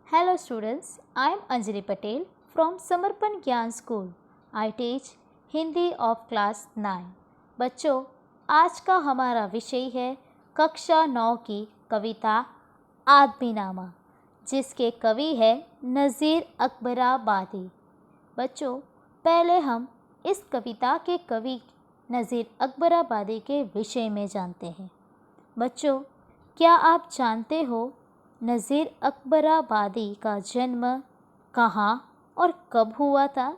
Hello students, I am Anjali Patel from Samarpan Gyan School. I teach Hindi of class 9. बच्चों, आज का हमारा विषय है कक्षा 9 की कविता आदमीनामा, जिसके कवि है नज़ीर अकबराबादी। बच्चों, पहले हम इस कविता के कवि नज़ीर अकबराबादी के विषय में जानते हैं। बच्चों, क्या आप जानते हो नज़ीर अकबराबादी का जन्म कहाँ और कब हुआ था?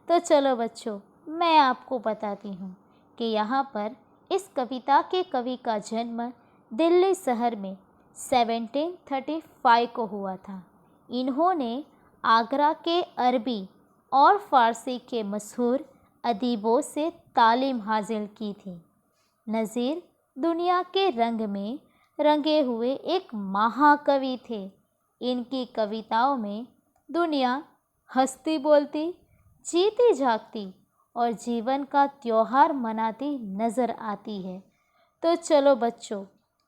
तो चलो बच्चों, मैं आपको बताती हूँ कि यहाँ पर इस कविता के कवि का जन्म दिल्ली शहर में 1735 को हुआ था। इन्होंने आगरा के अरबी और फ़ारसी के मशहूर अदीबों से तालीम हासिल की थी। नज़ीर दुनिया के रंग में रंगे हुए एक महाकवि थे। इनकी कविताओं में दुनिया हंसती बोलती, जीती जागती और जीवन का त्योहार मनाती नज़र आती है। तो चलो बच्चों,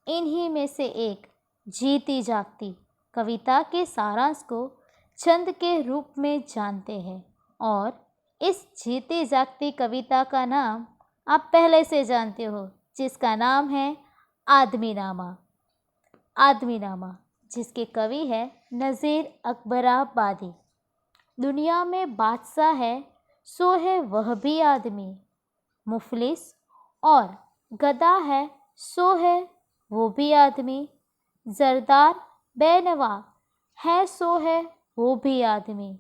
इन्हीं में से एक जीती जागती कविता के सारांश को छंद के रूप में जानते हैं। और इस जीती जागती कविता का नाम आप पहले से जानते हो, जिसका नाम है आदमीनामा। आदमीनामा, जिसके कवि है नज़ीर अकबराबादी। दुनिया में बादशाह है सो है वह भी आदमी, मुफलिस और गदा है सो है वो भी आदमी, जरदार बेनवा है सो है वो भी आदमी,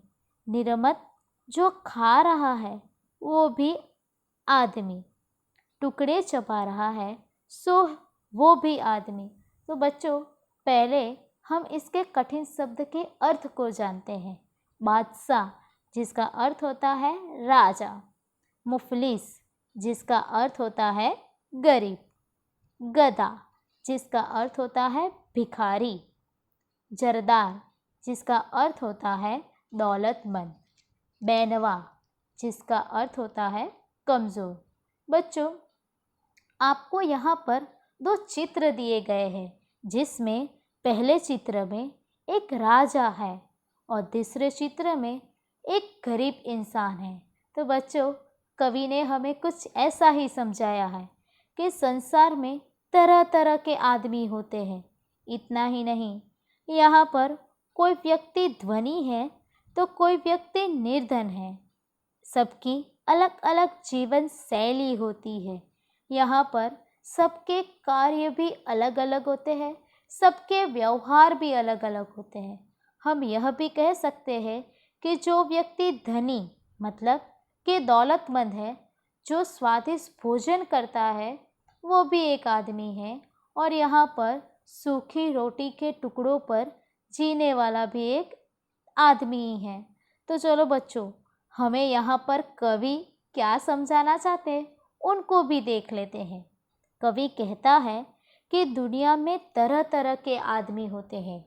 निरमत जो खा रहा है वो भी आदमी, टुकड़े चबा रहा है सो वो भी आदमी। तो बच्चों, पहले हम इसके कठिन शब्द के अर्थ को जानते हैं। बादशाह, जिसका अर्थ होता है राजा। मुफलिस, जिसका अर्थ होता है गरीब। गधा, जिसका अर्थ होता है भिखारी। जरदार, जिसका अर्थ होता है दौलतमंद। बेनवा, जिसका अर्थ होता है कमज़ोर। बच्चों, आपको यहाँ पर दो चित्र दिए गए हैं, जिसमें पहले चित्र में एक राजा है और दूसरे चित्र में एक गरीब इंसान है। तो बच्चों, कवि ने हमें कुछ ऐसा ही समझाया है कि संसार में तरह तरह के आदमी होते हैं। इतना ही नहीं, यहाँ पर कोई व्यक्ति धनी है तो कोई व्यक्ति निर्धन है। सबकी अलग अलग जीवन शैली होती है। यहाँ पर सबके कार्य भी अलग अलग होते हैं, सबके व्यवहार भी अलग अलग होते हैं। हम यह भी कह सकते हैं कि जो व्यक्ति धनी मतलब कि दौलतमंद है, जो स्वादिष्ट भोजन करता है, वो भी एक आदमी है। और यहाँ पर सूखी रोटी के टुकड़ों पर जीने वाला भी एक आदमी ही है। तो चलो बच्चों, हमें यहाँ पर कवि क्या समझाना चाहते हैं उनको भी देख लेते हैं। कवि कहता है कि दुनिया में तरह तरह के आदमी होते हैं।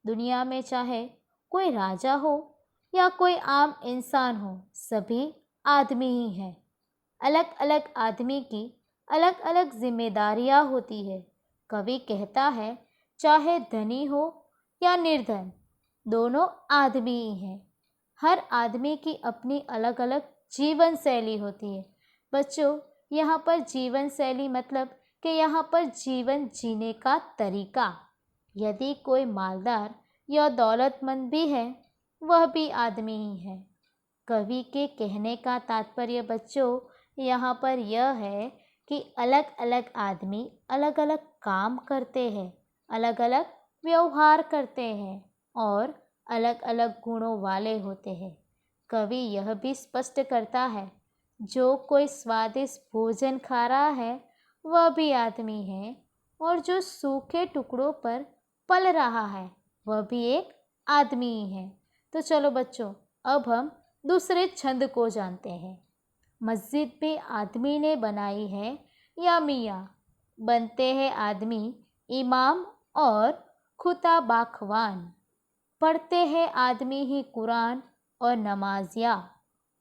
दुनिया में चाहे कोई राजा हो या कोई आम इंसान हो, सभी आदमी ही हैं। अलग अलग आदमी की अलग अलग जिम्मेदारियां होती है। कवि कहता है चाहे धनी हो या निर्धन, दोनों आदमी ही हैं। हर आदमी की अपनी अलग अलग जीवन शैली होती है। बच्चों, यहाँ पर जीवन शैली मतलब कि यहाँ पर जीवन जीने का तरीका। यदि कोई मालदार या दौलतमंद भी है, वह भी आदमी ही है। कवि के कहने का तात्पर्य बच्चों यहाँ पर यह है कि अलग अलग आदमी अलग अलग काम करते हैं, अलग अलग व्यवहार करते हैं और अलग अलग गुणों वाले होते हैं। कवि यह भी स्पष्ट करता है, जो कोई स्वादिष्ट भोजन खा रहा है वह भी आदमी है, और जो सूखे टुकड़ों पर पल रहा है वह भी एक आदमी ही है। तो चलो बच्चों, अब हम दूसरे छंद को जानते हैं। मस्जिद भी आदमी ने बनाई है या मियाँ, बनते हैं आदमी इमाम और खुदा बाखवान, पढ़ते हैं आदमी ही कुरान और नमाजिया,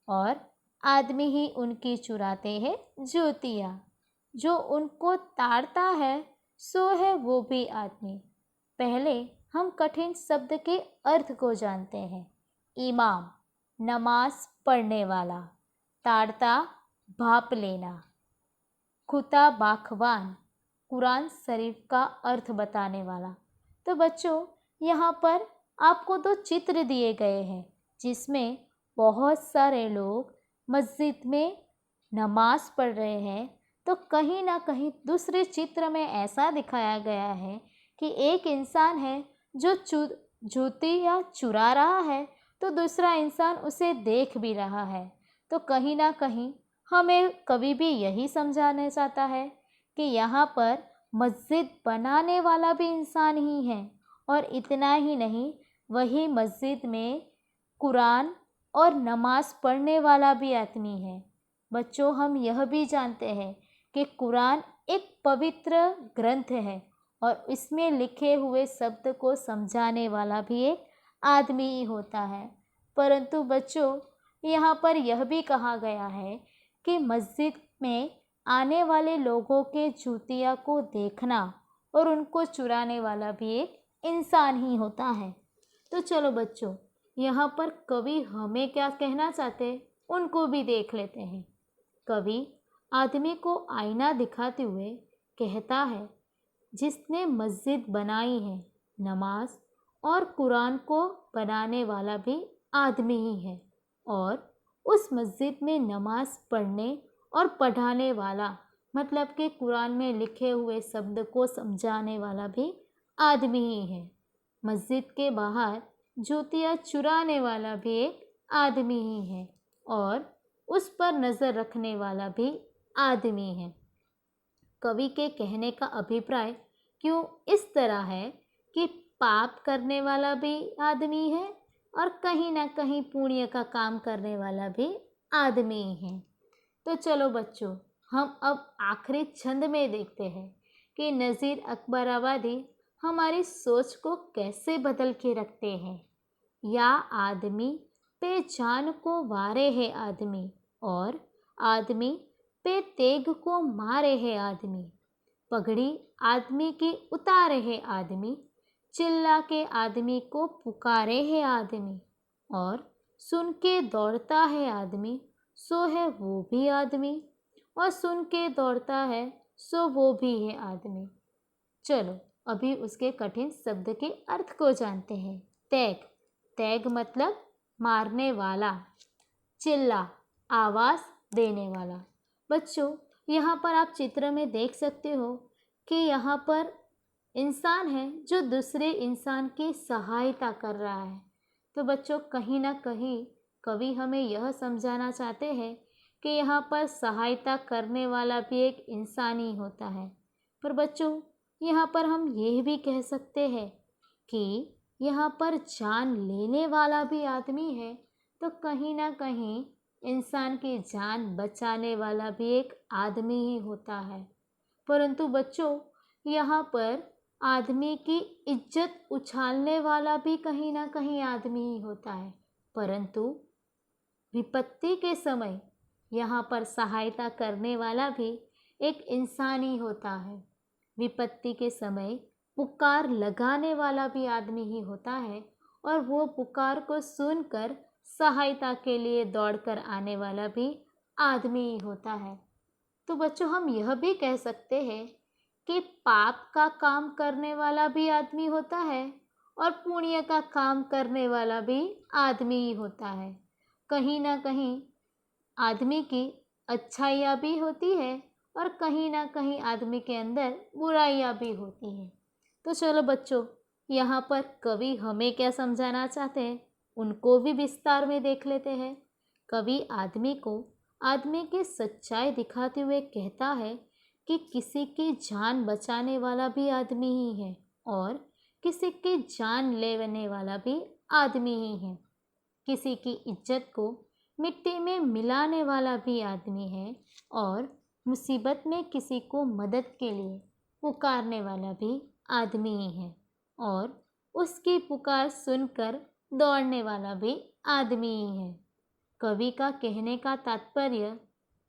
और आदमी ही उनकी चुराते हैं जूतियाँ। जो उनको ताड़ता है सो है वो भी आदमी। पहले हम कठिन शब्द के अर्थ को जानते हैं। इमाम, नमाज पढ़ने वाला। ताड़ता, भाप लेना। खुता बाखवान, कुरान शरीफ का अर्थ बताने वाला। तो बच्चों, यहाँ पर आपको दो चित्र दिए गए हैं जिसमें बहुत सारे लोग मस्जिद में नमाज पढ़ रहे हैं। तो कहीं ना कहीं दूसरे चित्र में ऐसा दिखाया गया है कि एक इंसान है जो जूती या चुरा रहा है, तो दूसरा इंसान उसे देख भी रहा है। तो कहीं ना कहीं हमें कवि भी यही समझाना चाहता है कि यहाँ पर मस्जिद बनाने वाला भी इंसान ही है, और इतना ही नहीं, वही मस्जिद में कुरान और नमाज पढ़ने वाला भी आदमी है। बच्चों, हम यह भी जानते हैं कि कुरान एक पवित्र ग्रंथ है और इसमें लिखे हुए शब्द को समझाने वाला भी एक आदमी ही होता है। परंतु बच्चों, यहाँ पर यह भी कहा गया है कि मस्जिद में आने वाले लोगों के जूतिया को देखना और उनको चुराने वाला भी एक इंसान ही होता है। तो चलो बच्चों, यहाँ पर कवि हमें क्या कहना चाहते हैं उनको भी देख लेते हैं। कवि आदमी को आईना दिखाते हुए कहता है, जिसने मस्जिद बनाई है, नमाज और कुरान को बनाने वाला भी आदमी ही है, और उस मस्जिद में नमाज पढ़ने और पढ़ाने वाला, मतलब कि कुरान में लिखे हुए शब्द को समझाने वाला भी आदमी ही है। मस्जिद के बाहर जूतियाँ चुराने वाला भी एक आदमी ही है, और उस पर नज़र रखने वाला भी आदमी है। कवि के कहने का अभिप्राय क्यों इस तरह है कि पाप करने वाला भी आदमी है और कहीं ना कहीं पुण्य का काम करने वाला भी आदमी है। तो चलो बच्चों, हम अब आखिरी छंद में देखते हैं कि नज़ीर अकबराबादी हमारी सोच को कैसे बदल के रखते हैं। या आदमी पे जान को वारे है आदमी, और आदमी पे तेग को मारे है आदमी। पगड़ी आदमी की उतारे है आदमी, चिल्ला के आदमी को पुकारे है आदमी, और सुन के दौड़ता है आदमी, सो है वो भी आदमी, और सुन के दौड़ता है सो वो भी है आदमी। चलो अभी उसके कठिन शब्द के अर्थ को जानते हैं। तैग, तैग मतलब मारने वाला। चिल्ला, आवाज़ देने वाला। बच्चों, यहाँ पर आप चित्र में देख सकते हो कि यहाँ पर इंसान है जो दूसरे इंसान की सहायता कर रहा है। तो बच्चों, कहीं ना कहीं कवि हमें यह समझाना चाहते हैं कि यहाँ पर सहायता करने वाला भी एक इंसान ही होता है। पर बच्चों, यहाँ पर हम यह भी कह सकते हैं कि यहाँ पर जान लेने वाला भी आदमी है, तो कहीं ना कहीं इंसान की जान बचाने वाला भी एक आदमी ही होता है। परंतु बच्चों, यहाँ पर आदमी की इज्जत उछालने वाला भी कहीं ना कहीं आदमी ही होता है, परंतु विपत्ति के समय यहाँ पर सहायता करने वाला भी एक इंसान ही होता है। विपत्ति के समय पुकार लगाने वाला भी आदमी ही होता है, और वो पुकार को सुनकर सहायता के लिए दौड़कर आने वाला भी आदमी ही होता है। तो बच्चों, हम यह भी कह सकते हैं कि पाप का काम करने वाला भी आदमी होता है और पुण्य का काम करने वाला भी आदमी ही होता है। कहीं ना कहीं आदमी की अच्छाइयाँ भी होती है और कहीं ना कहीं आदमी के अंदर बुराइयाँ भी होती हैं। तो चलो बच्चों, यहाँ पर कवि हमें क्या समझाना चाहते हैं उनको भी विस्तार में देख लेते हैं। कवि आदमी को आदमी की सच्चाई दिखाते हुए कहता है कि किसी की जान बचाने वाला भी आदमी ही है और किसी की जान लेने वाला भी आदमी ही है। किसी की इज्जत को मिट्टी में मिलाने वाला भी आदमी है और मुसीबत में किसी को मदद के लिए पुकारने वाला भी आदमी ही है और उसकी पुकार सुनकर दौड़ने वाला भी आदमी ही है। कवि का कहने का तात्पर्य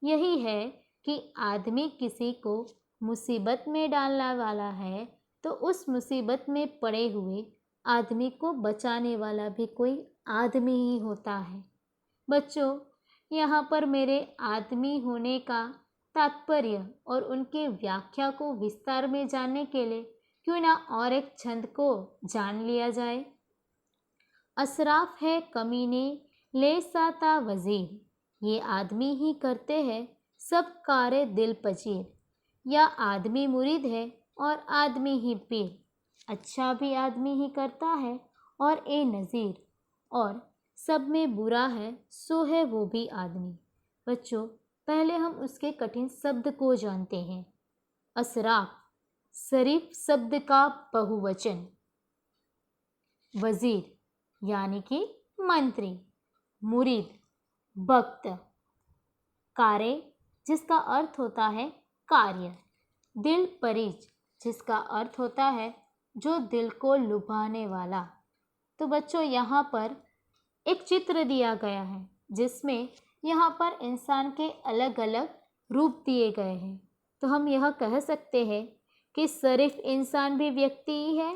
यही है कि आदमी किसी को मुसीबत में डालने वाला है तो उस मुसीबत में पड़े हुए आदमी को बचाने वाला भी कोई आदमी ही होता है। बच्चों, यहाँ पर मेरे आदमी होने का तात्पर्य और उनकी व्याख्या को विस्तार में जानने के लिए क्यों ना और एक छंद को जान लिया जाए। अशराफ है कमीने ले साता वजीर, ये आदमी ही करते हैं सब कारे दिल पजीर। या आदमी मुरीद है और आदमी ही पीर, अच्छा भी आदमी ही करता है और ए नज़ीर, और सब में बुरा है सो है वो भी आदमी। बच्चों, पहले हम उसके कठिन शब्द को जानते हैं। अशराफ शरीफ शब्द का बहुवचन, वजीर यानी कि मंत्री, मुरीद भक्त, कारे जिसका अर्थ होता है कार्य, दिल परीज जिसका अर्थ होता है जो दिल को लुभाने वाला। तो बच्चों, यहाँ पर एक चित्र दिया गया है जिसमें यहाँ पर इंसान के अलग अलग रूप दिए गए हैं। तो हम यह कह सकते हैं कि शरीफ इंसान भी व्यक्ति ही है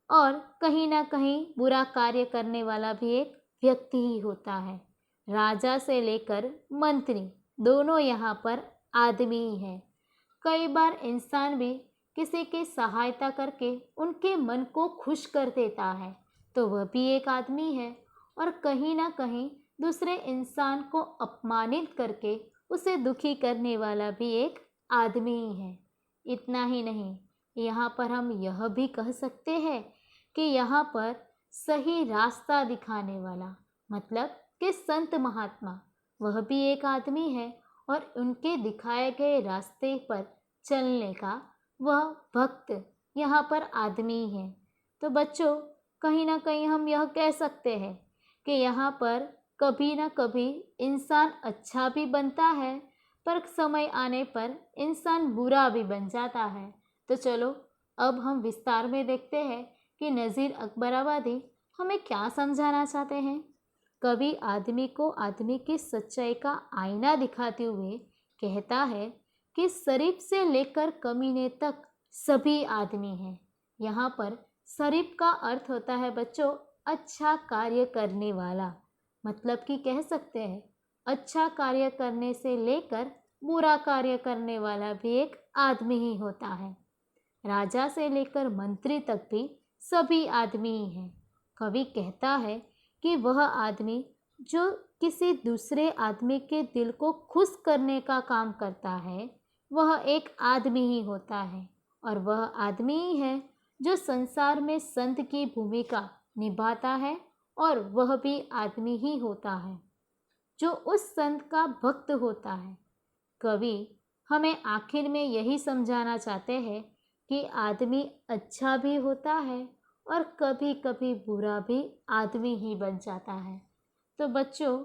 और कहीं ना कहीं बुरा कार्य करने वाला भी एक व्यक्ति ही होता है। राजा से लेकर मंत्री दोनों यहाँ पर आदमी ही है। कई बार इंसान भी किसी की सहायता करके उनके मन को खुश कर देता है, तो वह भी एक आदमी है। और कहीं ना कहीं दूसरे इंसान को अपमानित करके उसे दुखी करने वाला भी एक आदमी ही है। इतना ही नहीं, यहाँ पर हम यह भी कह सकते हैं कि यहाँ पर सही रास्ता दिखाने वाला, मतलब कि संत महात्मा, वह भी एक आदमी है और उनके दिखाए गए रास्ते पर चलने का वह भक्त यहाँ पर आदमी है। तो बच्चों, कहीं ना कहीं हम यह कह सकते हैं कि यहाँ पर कभी ना कभी इंसान अच्छा भी बनता है, पर समय आने पर इंसान बुरा भी बन जाता है। तो चलो अब हम विस्तार में देखते हैं कि नज़ीर अकबराबादी हमें क्या समझाना चाहते हैं। कवि आदमी को आदमी की सच्चाई का आईना दिखाते हुए कहता है कि शरीफ से लेकर कमीने तक सभी आदमी हैं। यहाँ पर शरीफ का अर्थ होता है बच्चों अच्छा कार्य करने वाला, मतलब कि कह सकते हैं अच्छा कार्य करने से लेकर बुरा कार्य करने वाला भी एक आदमी ही होता है। राजा से लेकर मंत्री तक भी सभी आदमी ही हैं। कवि कहता है कि वह आदमी जो किसी दूसरे आदमी के दिल को खुश करने का काम करता है, वह एक आदमी ही होता है। और वह आदमी ही है जो संसार में संत की भूमिका निभाता है, और वह भी आदमी ही होता है जो उस संत का भक्त होता है। कवि हमें आखिर में यही समझाना चाहते हैं कि आदमी अच्छा भी होता है और कभी कभी बुरा भी आदमी ही बन जाता है। तो बच्चों,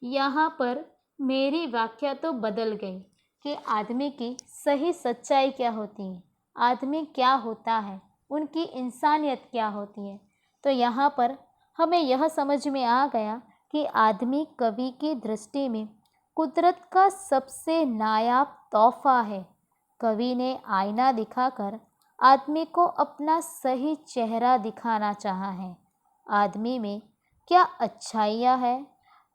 यहाँ पर मेरी व्याख्या तो बदल गई कि आदमी की सही सच्चाई क्या होती है, आदमी क्या होता है, उनकी इंसानियत क्या होती है। तो यहाँ पर हमें यह समझ में आ गया कि आदमी कवि की दृष्टि में कुदरत का सबसे नायाब तोहफा है। कवि ने आईना दिखाकर आदमी को अपना सही चेहरा दिखाना चाहा है। आदमी में क्या अच्छाइयाँ है,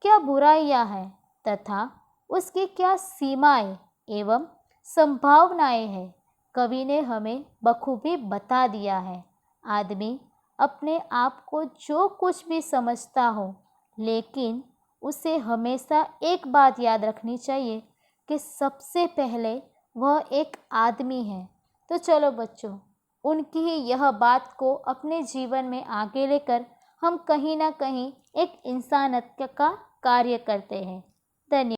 क्या बुराइयाँ हैं, तथा उसकी क्या सीमाएं एवं संभावनाएं हैं, कवि ने हमें बखूबी बता दिया है। आदमी अपने आप को जो कुछ भी समझता हो, लेकिन उसे हमेशा एक बात याद रखनी चाहिए कि सबसे पहले वह एक आदमी है। तो चलो बच्चों, उनकी ही यह बात को अपने जीवन में आगे लेकर हम कहीं ना कहीं एक इंसानियत का कार्य करते हैं। धन्यवाद।